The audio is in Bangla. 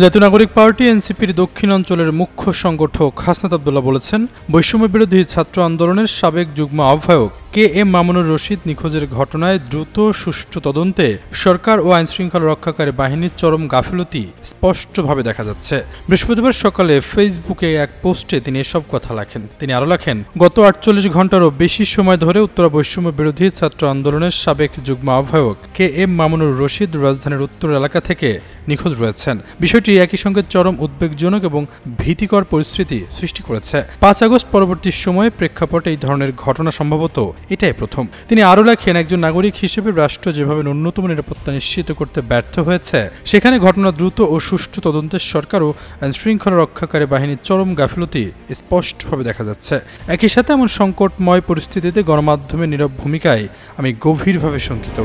জাতীয় নাগরিক পার্টি এনসিপির দক্ষিণাঞ্চলের মুখ্য সংগঠক হাসনাত আব্দুল্লাহ বলেছেন, বৈষম্য বিরোধী ছাত্র আন্দোলনের সাবেক যুগ্ম আহ্বায়ক KM মামুনুর রশিদ নিখোঁজের ঘটনায় দ্রুত সুষ্ঠু তদন্তে সরকার ও আইনশৃঙ্খলা রক্ষাকারী বাহিনীর চরম গাফিলতি স্পষ্টভাবে দেখা যাচ্ছে। বৃহস্পতিবার সকালে ফেসবুকে এক পোস্টে তিনি এসব কথা লেখেন। তিনি আরও লেখেন, গত ৪৮ ঘণ্টারও বেশি সময় ধরে উত্তরা বৈষম্য বিরোধী ছাত্র আন্দোলনের সাবেক যুগ্ম আহ্বায়ক KM মামুনুর রশিদ রাজধানীর উত্তর এলাকা থেকে নিখোঁজ রয়েছেন। বিষয়টি একই সঙ্গে চরম উদ্বেগজনক এবং ভীতিকর পরিস্থিতি সৃষ্টি করেছে। ৫ আগস্ট পরবর্তী সময়ে প্রেক্ষাপটে এই ধরনের ঘটনা সম্ভবত এটাই প্রথম। তিনি আরও লেখেন, একজন নাগরিক হিসেবে রাষ্ট্র যেভাবে ন্যূনতম নিরাপত্তা নিশ্চিত করতে ব্যর্থ হয়েছে, সেখানে ঘটনা দ্রুত ও সুষ্ঠু তদন্তের সরকার ও আইনশৃঙ্খলা রক্ষাকারী বাহিনীর চরম গাফিলতি স্পষ্টভাবে দেখা যাচ্ছে। একই সাথে এমন সংকটময় পরিস্থিতিতে গণমাধ্যমের নীরব ভূমিকায় আমি গভীরভাবে শঙ্কিত।